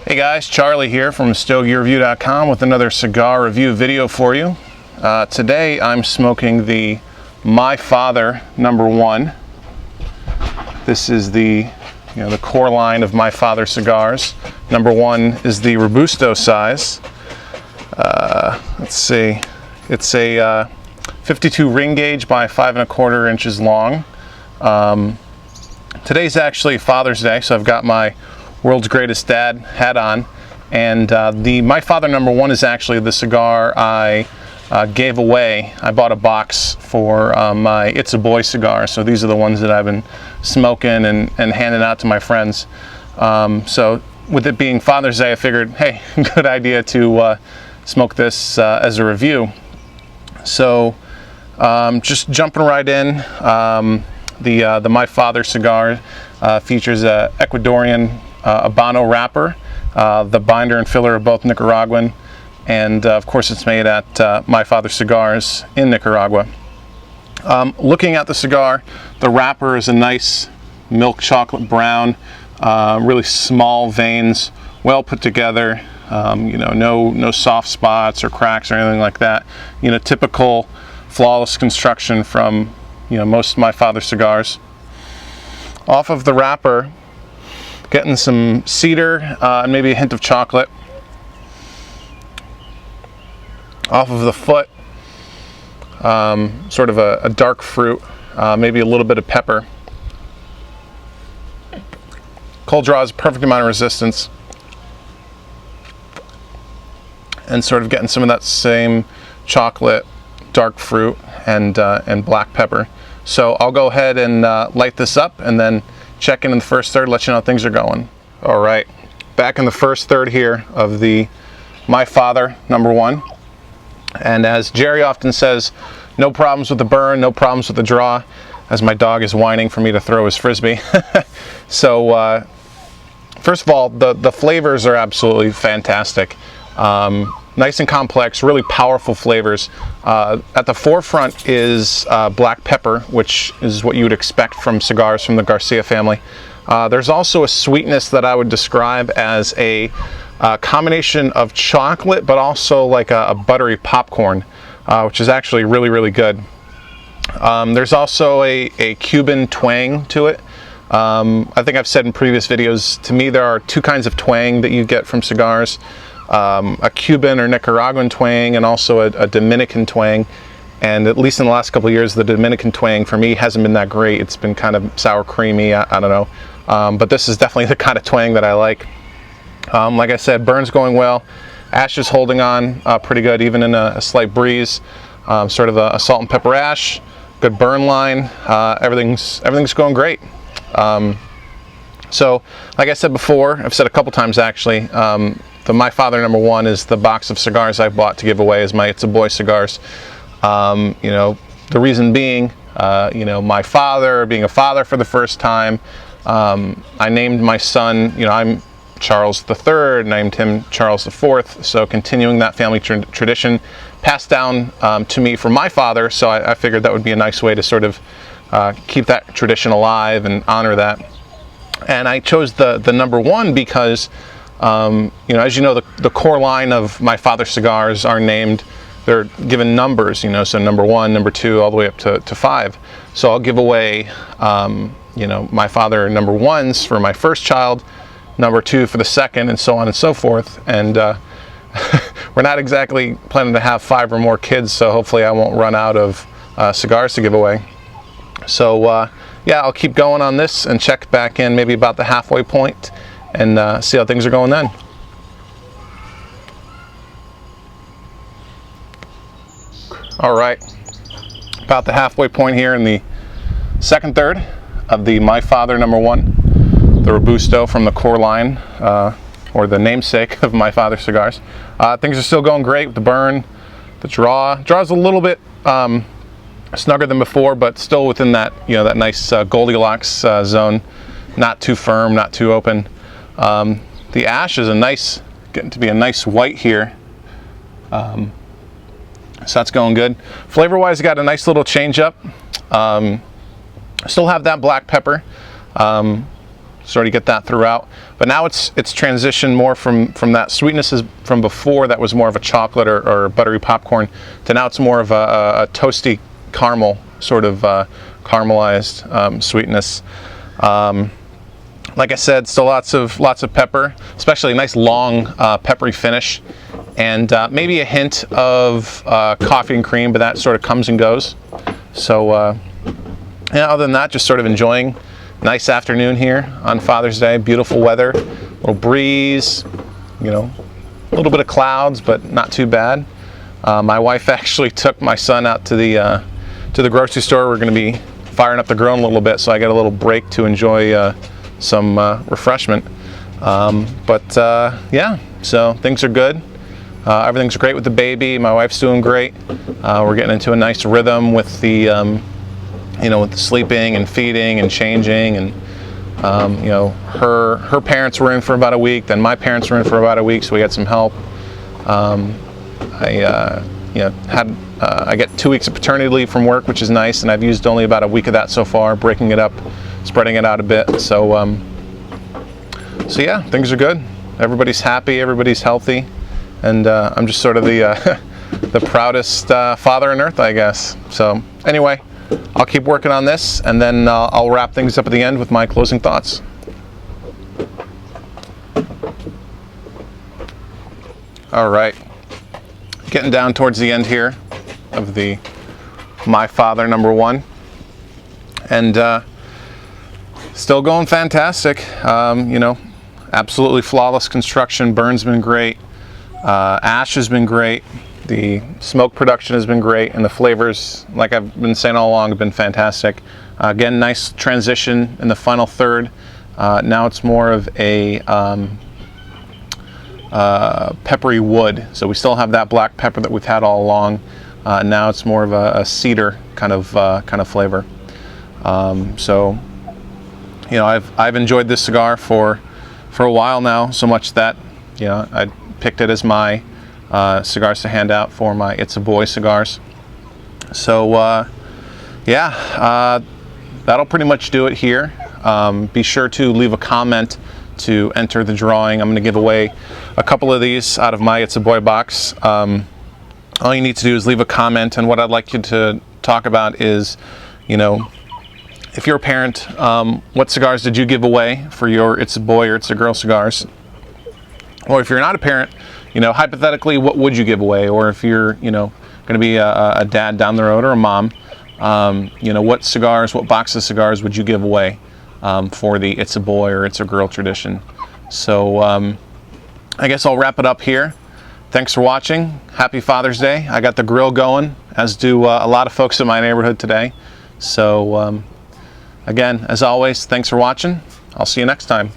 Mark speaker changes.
Speaker 1: Hey guys, Charlie here from StogieReview.com with another cigar review video for you. Today I'm smoking the My Father #1. This is the core line of My Father cigars. #1 is the Robusto size. Let's see, it's a 52 ring gauge by 5 1/4 inches long. Today's actually Father's Day, so I've got my World's Greatest Dad hat on, and the My Father #1 is actually the cigar I gave away. I bought a box for my It's a Boy cigar, so these are the ones that I've been smoking and handing out to my friends. So with it being Father's Day, I figured, hey, good idea to smoke this as a review. So just jumping right in, the My Father cigar features a Ecuadorian Habano wrapper. The binder and filler are both Nicaraguan, and of course it's made at My Father Cigars in Nicaragua. Looking at the cigar, the wrapper is a nice milk chocolate brown, really small veins, well put together. No soft spots or cracks or anything like that. Typical flawless construction from most of My Father cigars. Off of the wrapper, getting some cedar and maybe a hint of chocolate. Off of the foot, sort of a dark fruit, maybe a little bit of pepper. Cold draw is a perfect amount of resistance, and sort of getting some of that same chocolate, dark fruit, and black pepper. So I'll go ahead and light this up and then check in the first third, let you know how things are going. All right, back in the first third here of the My Father #1. And as Jerry often says, no problems with the burn, no problems with the draw, as my dog is whining for me to throw his Frisbee. So first of all, the flavors are absolutely fantastic. Nice and complex, really powerful flavors. At the forefront is black pepper, which is what you would expect from cigars from the Garcia family. There's also a sweetness that I would describe as a combination of chocolate, but also like a buttery popcorn, which is actually really, really good. There's also a Cuban twang to it. I think I've said in previous videos, to me there are two kinds of twang that you get from cigars. A Cuban or Nicaraguan twang, and also a Dominican twang. And at least in the last couple of years, the Dominican twang for me hasn't been that great. It's been kind of sour creamy, I don't know. But this is definitely the kind of twang that I like. Like I said, burn's going well. Ash is holding on pretty good, even in a slight breeze. Sort of a salt and pepper ash, good burn line. Everything's going great. So, like I said before, I've said a couple times actually, the My Father #1 is the box of cigars I bought to give away as my It's a Boy cigars. The reason being, my father, being a father for the first time, I named my son, I'm Charles III, named him Charles IV, so continuing that family tradition passed down to me from my father, so I figured that would be a nice way to sort of keep that tradition alive and honor that. And I chose the #1 because as you know, the core line of My Father cigars are named, they're given numbers, so #1, #2, all the way up to 5. So I'll give away, My Father #1s for my first child, #2 for the second, and so on and so forth. And we're not exactly planning to have 5 or more kids, so hopefully I won't run out of cigars to give away. So yeah, I'll keep going on this and check back in maybe about the halfway point and see how things are going then. All right, about the halfway point here in the second third of the My Father #1, the Robusto from the core line, or the namesake of My Father cigars. Things are still going great with the burn, the draw's a little bit snugger than before, but still within that that nice Goldilocks zone, not too firm, not too open. The ash is getting to be a nice white here, so that's going good. Flavor wise, got a nice little change up. Still have that black pepper, sort of get that throughout. But now it's transitioned more from that sweetness from before that was more of a chocolate or buttery popcorn to now it's more of a toasty caramel, sort of caramelized sweetness. Like I said, still lots of pepper, especially a nice long peppery finish, and maybe a hint of coffee and cream, but that sort of comes and goes. So yeah, other than that, just sort of enjoying nice afternoon here on Father's Day. Beautiful weather, little breeze, you know, a little bit of clouds, but not too bad. My wife actually took my son out to the grocery store. We're going to be firing up the grill in a little bit, so I get a little break to enjoy some refreshment. Yeah, so things are good. Everything's great with the baby. My wife's doing great. We're getting into a nice rhythm with the you know, with the sleeping and feeding and changing, and you know, her parents were in for about a week, then my parents were in for about a week, so we had some help. You know, I get 2 weeks of paternity leave from work, which is nice, and I've used only about a week of that so far, breaking it up, spreading it out a bit. So so yeah, things are good. Everybody's happy, everybody's healthy, and I'm just sort of the the proudest father on earth, I guess. So anyway, I'll keep working on this, and then I'll wrap things up at the end with my closing thoughts. All right, getting down towards the end here of the My Father #1, and still going fantastic. You know, absolutely flawless construction. Burn's been great. Ash has been great. The smoke production has been great, and the flavors, like I've been saying all along, have been fantastic. Again, nice transition in the final third. Now it's more of a peppery wood. So we still have that black pepper that we've had all along. Now it's more of a cedar kind of flavor. So you know, I've enjoyed this cigar for a while now, so much that, you know, I picked it as my cigars to hand out for my It's a Boy cigars. So yeah, that'll pretty much do it here. Be sure to leave a comment to enter the drawing. I'm going to give away a couple of these out of my It's a Boy box. All you need to do is leave a comment, and what I'd like you to talk about is, you know, if you're a parent, what cigars did you give away for your It's a Boy or It's a Girl cigars? Or if you're not a parent, you know, hypothetically, what would you give away? Or if you're, you know, going to be a dad down the road or a mom, you know, what box of cigars would you give away for the It's a Boy or It's a Girl tradition? So I guess I'll wrap it up here. Thanks for watching. Happy Father's Day. I got the grill going, as do a lot of folks in my neighborhood today. So again, as always, thanks for watching. I'll see you next time.